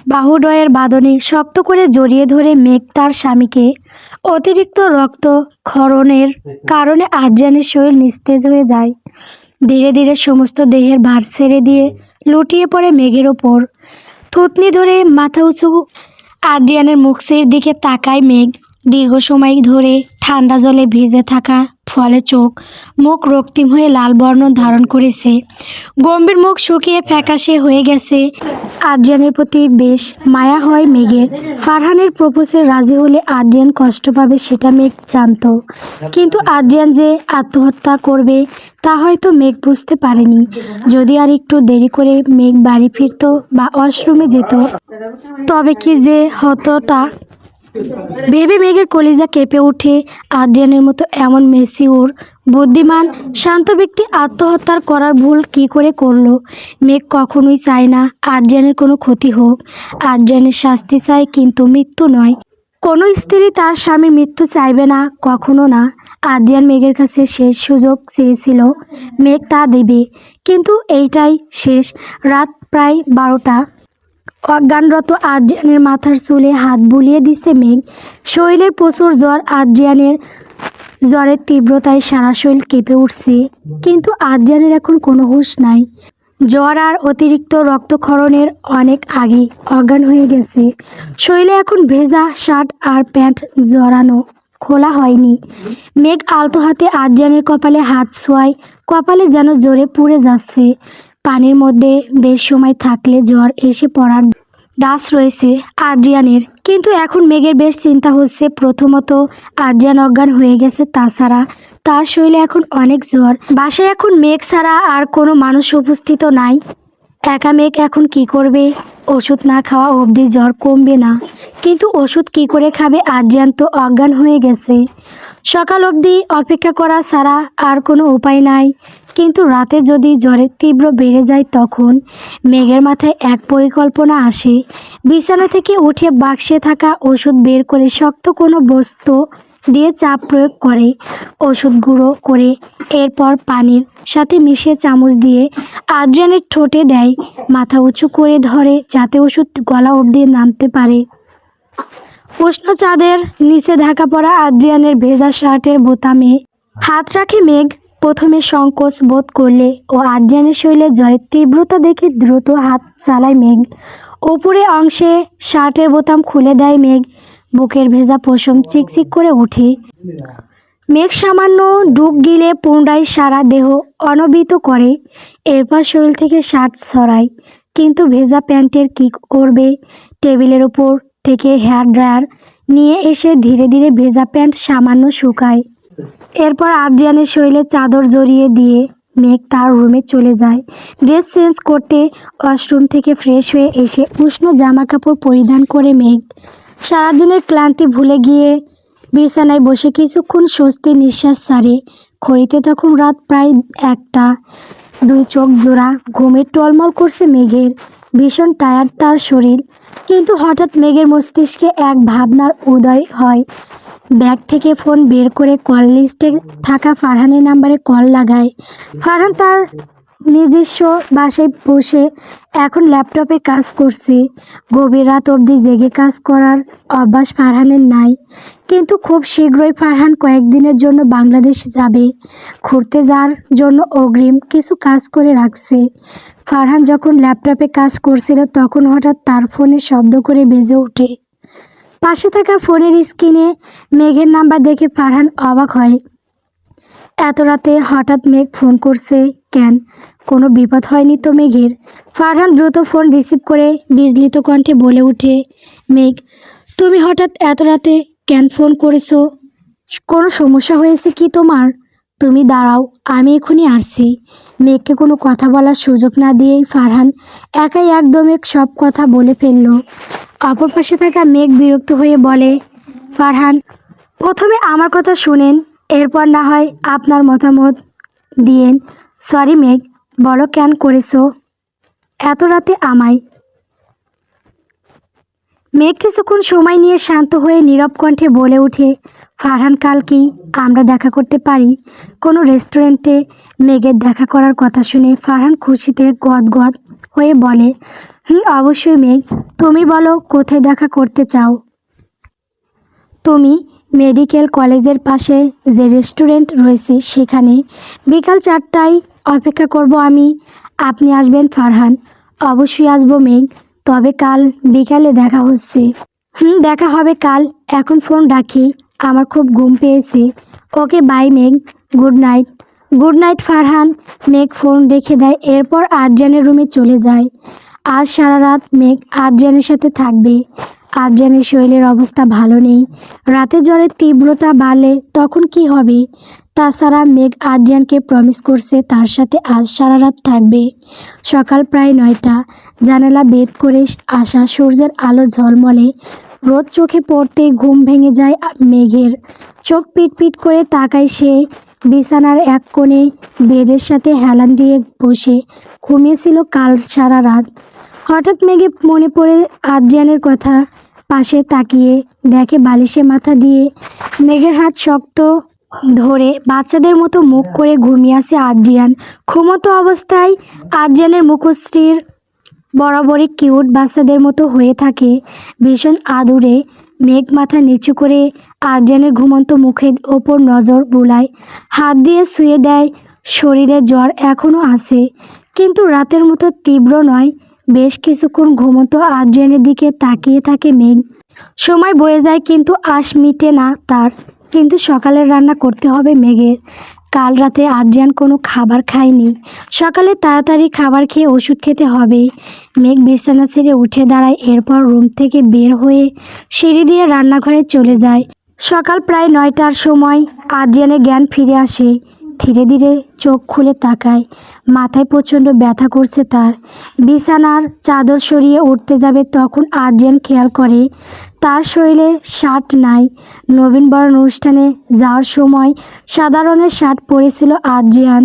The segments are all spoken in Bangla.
বাহুডয়ের বাঁধনে শক্ত করে জড়িয়ে ধরে মেঘ তার স্বামীকে। অতিরিক্ত রক্তক্ষরণের কারণে আদ্রিয়ানের শরীর নিস্তেজ হয়ে যায়। ধীরে ধীরে সমস্ত দেহের ভার ছেড়ে দিয়ে লুটিয়ে পড়ে মেঘের ওপর। থুতনি ধরে মাথা উঁচু আদ্রিয়ানের মুখের দিকে তাকায় মেঘ। দীর্ঘ সময় ধরে ঠান্ডা জলে ভিজে থাকা ফলে চোখ মুখ রক্তিম হয়ে লাল বর্ণ ধারণ করেছে। গম্ভীর মুখ শুকিয়ে ফ্যাকাশে হয়ে গেছে। আদ্রিয়ানের প্রতি বেশ মায়া হয় মেঘের। ফারহানের প্রপোজে রাজি হলে আদ্রিয়ান কষ্ট পাবে সেটা মেঘ জানত, কিন্তু আদ্রিয়ান যে আত্মহত্যা করবে তা হয়তো মেঘ বুঝতে পারেনি। যদি আর একটু দেরি করে মেঘ বাড়ি ফিরত বা ওয়াশরুমে যেত, তবে কি যে হতো তা ভেবে মেঘের কলিজা কেঁপে ওঠে। আদ্রিয়ানের মতো এমন মেচিউর, বুদ্ধিমান, শান্ত ব্যক্তি আত্মহত্যা করার ভুল কি করে করলো? মেঘ কখনোই চায় না আদ্রিয়ানের কোনো ক্ষতি হোক। আদ্রিয়ানের শাস্তি চায়, কিন্তু মৃত্যু নয়। কোনো স্ত্রী তার স্বামীর মৃত্যু চাইবে না, কখনো না। আদ্রিয়ান মেঘের কাছে শেষ সুযোগ চেয়েছিল, মেঘ তা দেবে, কিন্তু এইটাই শেষ। রাত প্রায় 12টা। অজ্ঞানরত আদ্রিয়ানের মাথার চুলে হাত বুলিয়ে দিছে মেঘ। শরীরের প্রচুর জ্বর। আদ্রিয়ানের জ্বরের তীব্রতায় সারা শরীর কেঁপে উঠছে, কিন্তু আদ্রিয়ানের এখন কোনো হুঁশ নাই। জ্বর আর অতিরিক্ত রক্তক্ষরণের অনেক আগে অজ্ঞান হয়ে গেছে। শরীরে এখন ভেজা শার্ট আর প্যান্ট জড়ানো, খোলা হয়নি। মেঘ আলতো হাতে আদ্রিয়ানের কপালে হাত ছোঁয়ায়। কপালে যেন জোরে পুড়ে যাচ্ছে। পানির মধ্যে বেশ সময় থাকলে জ্বর এসে পড়ার দাস রয়েছে আদ্রিয়ানের, কিন্তু এখন মেঘের বেশ চিন্তা হচ্ছে। প্রথমত, আদ্রিয়ান অজ্ঞান হয়ে গেছে, তাছাড়া তার শরীরে এখন অনেক জ্বর। বাসায় এখন মেঘ ছাড়া আর কোনো মানুষ উপস্থিত নাই। একা মেঘ এখন কি করবে? ওষুধ না খাওয়া অবধি জ্বর কমবে না, কিন্তু ওষুধ কি করে খাবে? আদ্রিয়ান তো অজ্ঞান হয়ে গেছে। সকাল অবধি অপেক্ষা করা ছাড়া আর কোনো উপায় নাই। কিন্তু রাতে যদি জ্বরের তীব্র বেড়ে যায়, তখন মেঘের মাথায় এক পরিকল্পনা আসে। বিছানা থেকে উঠে বাক্সে থাকা ওষুধ বের করে শক্ত কোনো বস্তু দিয়ে চাপ প্রয়োগ করে ওষুধ গুঁড়ো করে, এরপর পানির সাথে মিশিয়ে চামচ দিয়ে আদ্রিয়ানের ঠোঁটে দেয়। মাথা উঁচু করে ধরে যাতে ওষুধ গলা অবধি নামতে পারে। উষ্ণ চাঁদের নিচে ঢাকা পড়া আদ্রিয়ানের ভেজা শার্টের বোতামে হাত রাখে মেঘ। প্রথমে সংকোচ বোধ করলে ও আদ্রিয়ানের শরীরে জ্বরের তীব্রতা দেখে দ্রুত হাত চালায় মেঘ। উপরে অংশে শার্টের বোতাম খুলে দেয় মেঘ। বুকের ভেজা পশম চিকচিক করে ওঠে। মেঘ সামান্য ডুব গিলে পুনরায় সারা দেহ অনবিত করে। এরপর শরীর থেকে শার্ট সরায়, কিন্তু ভেজা প্যান্টের কী করবে? টেবিলের উপর থেকে হেয়ার ড্রায়ার নিয়ে এসে ধীরে ধীরে ভেজা প্যান্ট সামান্য শুকায়। এরপর আদ্রিয়ানের শরীরে চাদর জড়িয়ে দিয়ে মেঘ তার রুমে চলে যায় ড্রেস চেঞ্জ করতে। ওয়াশরুম থেকে ফ্রেশ হয়ে এসে উষ্ণ জামা কাপড় পরিধান করে মেঘ সারাদিনের ক্লান্তি ভুলে গিয়ে বিছানায় বসে কিছুক্ষণ স্বস্তির নিঃশ্বাস ছাড়ে। ঘড়িতে তখন রাত প্রায় 1টা। দুই চোখ জোড়া ঘুমে টলমল করছে মেঘের। ভীষণ টায়ার্ড তার শরীর, কিন্তু হঠাৎ মেঘের মস্তিষ্কে এক ভাবনার উদয় হয়। ব্যাগ থেকে ফোন বের করে কল লিস্টে থাকা ফারহানের নাম্বারে কল লাগায়। ফারহান তার নিজস্ব বাসায় বসে এখন ল্যাপটপে কাজ করছে। গভীর রাত অবধি জেগে কাজ করার অভ্যাস ফারহানের নাই, কিন্তু খুব শীঘ্রই ফারহান কয়েকদিনের জন্য বাংলাদেশ যাবে। ঘুরতে যাওয়ার জন্য অগ্রিম কিছু কাজ করে রাখছে। ফারহান যখন ল্যাপটপে কাজ করছিল, তখন হঠাৎ তার ফোনে শব্দ করে বেজে ওঠে। পাশে থাকা ফোনের স্ক্রিনে মেঘের নাম্বার দেখে ফারহান অবাক হয়। এত রাতে হঠাৎ মেঘ ফোন করছে কেন? কোনো বিপদ হয়নি তো মেঘের? ফারহান দ্রুত ফোন রিসিভ করে বিচলিত কণ্ঠে বলে ওঠে, মেঘ, তুমি হঠাৎ এত রাতে কেন ফোন করেছো? কোনো সমস্যা হয়েছে কি তোমার? তুমি দাঁড়াও, আমি এখনই আসছি। মেঘকে কোনো কথা বলার সুযোগ না দিয়েই ফারহান একাই একদমে সব কথা বলে ফেলল। অপর পাশে থাকা মেঘ বিরক্ত হয়ে বলে, ফারহান, প্রথমে আমার কথা শুনেন, এরপর না হয় আপনার মতামত দিয়েন। সরি মেঘ, বলো কেন করেছো এত রাতে আমায়? মেঘ কিছুক্ষণ সময় নিয়ে শান্ত হয়ে নীরব কণ্ঠে বলে ওঠে, ফারহান, কাল কি আমরা দেখা করতে পারি কোনো রেস্টুরেন্টে? মেঘের দেখা করার কথা শুনে ফারহান খুশিতে গদগদ হয়ে বলে, অবশ্যই মেঘ, তুমি বলো কোথায় দেখা করতে চাও? তুমি মেডিকেল কলেজের পাশে যে রেস্টুরেন্ট রয়েছে সেখানে। বিকাল 4টায় অপেক্ষা করব আমি। আপনি আসবেন ফারহান? অবশ্যই আসবো মেঘ, তবে কাল বিকালে দেখা হচ্ছে। দেখা হবে কাল। এখন ফোন রাখি, আমার খুব ঘুম পেয়েছে। ওকে বাই মেঘ, good night. Good night Farhan. মেঘ ফোন রেখে দেয়, এরপর আদ্রিয়ানের রুমে চলে যায়। আজ সারা রাত মেঘ আদ্রিয়ানের সাথে থাকবে। আদ্রিয়ানের শরীরের অবস্থা ভালো নেই। রাতে জ্বরের তীব্রতা বাড়লে তখন কি হবে? তাছাড়া মেঘ আদ্রিয়ানকে প্রমিস করছে তার সাথে আজ সারা রাত থাকবে। সকাল প্রায় 9টা। জানালা বেদ করে আসা সূর্যের আলো ঝলমলে রোদ চোখে পড়তেই ঘুম ভেঙে যায় মেঘের। চোখ পিটপিট করে তাকায় সে। বিছানার এক কোণে বেডের সাথে হেলান দিয়ে বসে ঘুমিয়েছিল কাল সারা রাত। হঠাৎ মেঘে মনে পড়ে আদ্রিয়ানের কথা। পাশে তাকিয়ে দেখে বালিশে মাথা দিয়ে মেঘের হাত শক্ত ধরে বাচ্চাদের মতো মুখ করে ঘুমিয়ে আছে আদ্রিয়ান। ঘুমতো অবস্থায় আদ্রিয়ানের মুখশ্রীর বরাবরই কিউট বাচ্চাদের মতো হয়ে থাকে। ভীষণ আদুরে মেঘ মাথা নিচু করে আদ্রিয়ানের ঘুমন্ত মুখের ওপর নজর বুলায়, হাত দিয়ে শুয়ে দেয়। শরীরে জ্বর এখনও আছে, কিন্তু রাতের মতো তীব্র নয়। বেশ কিছুক্ষণ ঘুমন্ত আদ্রিয়ানের দিকে তাকিয়ে থাকে মেঘ। সময় বয়ে যায় কিন্তু আশ মিটে না তার। কিন্তু সকালের রান্না করতে হবে মেঘের। কাল রাতে আদ্রিয়ান কোনো খাবার খায়নি। সকালে তাড়াতাড়ি খাবার খেয়ে ওষুধ খেতে হবে। মেঘ বিছানা ছেড়ে উঠে দাঁড়ায়, এরপর রুম থেকে বের হয়ে সিঁড়ি দিয়ে রান্নাঘরে চলে যায়। সকাল প্রায় 9টার সময় আদ্রিয়ানের জ্ঞান ফিরে আসে। ধীরে ধীরে চোখ খুলে তাকায়। মাথায় প্রচণ্ড ব্যথা করছে তার। বিছানার চাদর সরিয়ে উঠতে যাবে তখন আদ্রিয়ান খেয়াল করে তার শরীরে শার্ট নাই। নবীনবরণ অনুষ্ঠানে যাওয়ার সময় সাদা রঙের শার্ট পরেছিল আদ্রিয়ান।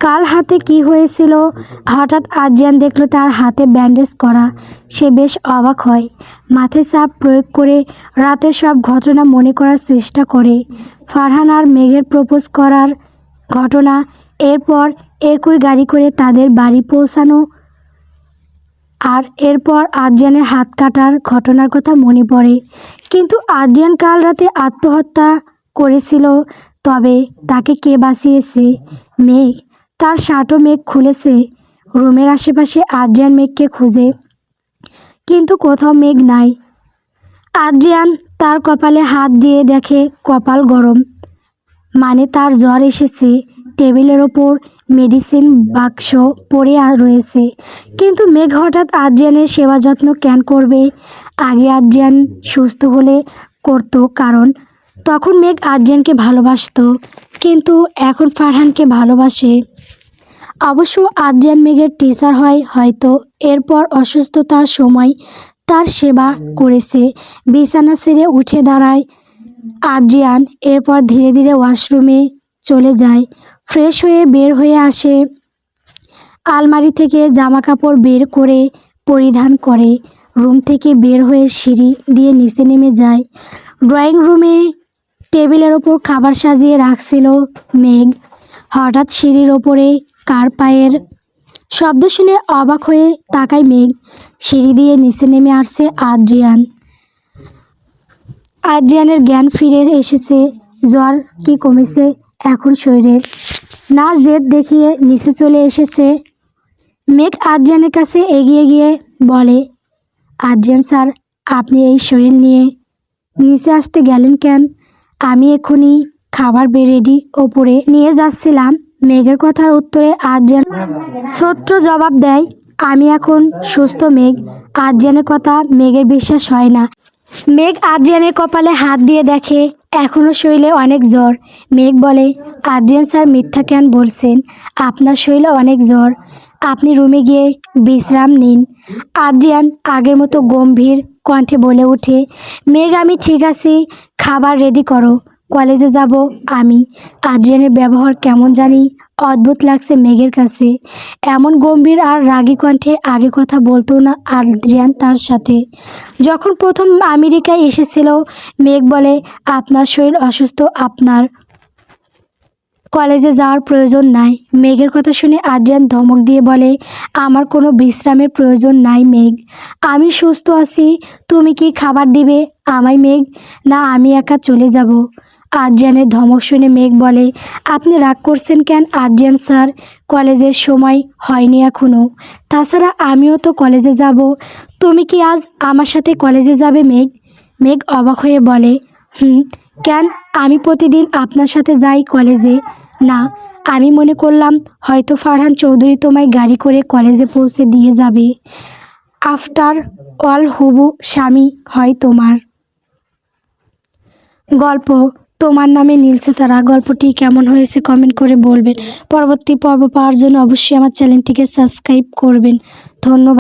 কাল হাতে কি হয়েছিল? হঠাৎ আদ্রিয়ান দেখলো তার হাতে ব্যান্ডেজ করা। সে বেশ অবাক হয়। মাথায় চাপ প্রয়োগ করে রাতের সব ঘটনা মনে করার চেষ্টা করে। ফারহান আর মেঘের প্রপোজ করার ঘটনা, এরপর একই গাড়ি করে তাদের বাড়ি পৌঁছানো, আর এরপর আদ্রিয়ানের হাত কাটার ঘটনার কথা মনে পড়ে। কিন্তু আদ্রিয়ান কাল রাতে আত্মহত্যা করেছিল, তবে তাকে কে বাঁচিয়েছে? মেঘ। তার শার্টও মেঘ খুলেছে। রুমের আশেপাশে আদ্রিয়ান মেঘকে খুঁজে, কিন্তু কোথাও মেঘ নাই। আদ্রিয়ান তার কপালে হাত দিয়ে দেখে কপাল গরম, মানে তার জ্বর এসেছে। টেবিলের ওপর মেডিসিন বাক্স পড়ে রয়েছে। কিন্তু মেঘ হঠাৎ আদ্রিয়ানের সেবা যত্ন কেন করবে? আগে আদ্রিয়ান সুস্থ হলে করতো, কারণ তখন মেঘ আদ্রিয়ানকে ভালোবাসতো, কিন্তু এখন ফারহানকে ভালোবাসে। অবশ্য আদ্রিয়ান মেঘের টিচার হয় হয়তো। এরপর অসুস্থতার সময় তার সেবা করেছে। বিছানা ছেড়ে উঠে দাঁড়ায় আদ্রিয়ান। এরপর ধীরে ধীরে ওয়াশরুমে চলে যায়। ফ্রেশ হয়ে বের হয়ে আসে। আলমারি থেকে জামা কাপড় বের করে পরিধান করে রুম থেকে বের হয়ে সিঁড়ি দিয়ে নিচে নেমে যায়। ড্রয়িং রুমে টেবিলের ওপর খাবার সাজিয়ে রাখছিল মেঘ। হঠাৎ সিঁড়ির ওপরে কার পায়ের শব্দ শুনে অবাক হয়ে তাকায় মেঘ। সিঁড়ি দিয়ে নিচে নেমে আসছে আদ্রিয়ান। আদ্রিয়ানের জ্ঞান ফিরে এসেছে। জ্বর কি কমেছে এখন শরীরের? না জেদ দেখিয়ে নিচে চলে এসেছে। মেঘ আদ্রিয়ানের কাছে এগিয়ে গিয়ে বলে, আদ্রিয়ান স্যার, আপনি এই শরীর নিয়ে নিচে আসতে গেলেন কেন? আমি এখনই খাবার রেডি ওপরে নিয়ে যাচ্ছিলাম। মেঘের কথার উত্তরে আদ্রিয়ান ছোট্ট জবাব দেয়, আমি এখন সুস্থ মেঘ। আদ্রিয়ানের কথা মেঘের বিশ্বাস হয় না। মেঘ আদ্রিয়ানের কপালে হাত দিয়ে দেখে এখনও শরীরে অনেক জ্বর। মেঘ বলে, আদ্রিয়ান স্যার মিথ্যা কেন বলছেন? আপনার শরীরে অনেক জ্বর। আপনি রুমে গিয়ে বিশ্রাম নিন। আদ্রিয়ান আগের মতো গম্ভীর কণ্ঠে বলে ওঠে, মেঘ আমি ঠিক আছি, খাবার রেডি করো, কলেজে যাব আমি। আদ্রিয়ানের ব্যবহার কেমন জানি অদ্ভুত লাগছে মেঘের কাছে। এমন গম্ভীর আর রাগী কণ্ঠে আগে কথা বলতো না আদ্রিয়ান তার সাথে। যখন প্রথম আমেরিকায় এসেছিল, মেঘ বলে, আপনার শরীর অসুস্থ, আপনার কলেজে যাওয়ার প্রয়োজন নাই। মেঘের কথা শুনে আদ্রিয়ান ধমক দিয়ে বলে, আমার কোনো বিশ্রামের প্রয়োজন নাই মেঘ, আমি সুস্থ আছি। তুমি কি খাবার দিবে আমায় মেঘ, না আমি একা চলে যাব? আদ্রিয়ানের ধমক শুনে মেঘ বলে, আপনি রাগ করছেন কেন আদ্রিয়ান স্যার, কলেজের সময় হয়নি এখনও, তাছাড়া আমিও তো কলেজে যাব। তুমি কি আজ আমার সাথে কলেজে যাবে মেঘ? মেঘ অবাক হয়ে বলে, কেন, আমি প্রতিদিন আপনার সাথে যাই কলেজে। না, আমি মনে করলাম হয়তো ফারহান চৌধুরী তোমায় গাড়ি করে কলেজে পৌঁছে দিয়ে যাবে। আফটার অল হবু স্বামী হয় তোমার। গল্প তোমার নামে নীলছে তারা। গল্পটি কেমন হয়েছে কমেন্ট করে বলবেন। পরবর্তী পর্ব পাওয়ার জন্য অবশ্যই আমার চ্যানেলটিকে সাবস্ক্রাইব করবেন। ধন্যবাদ।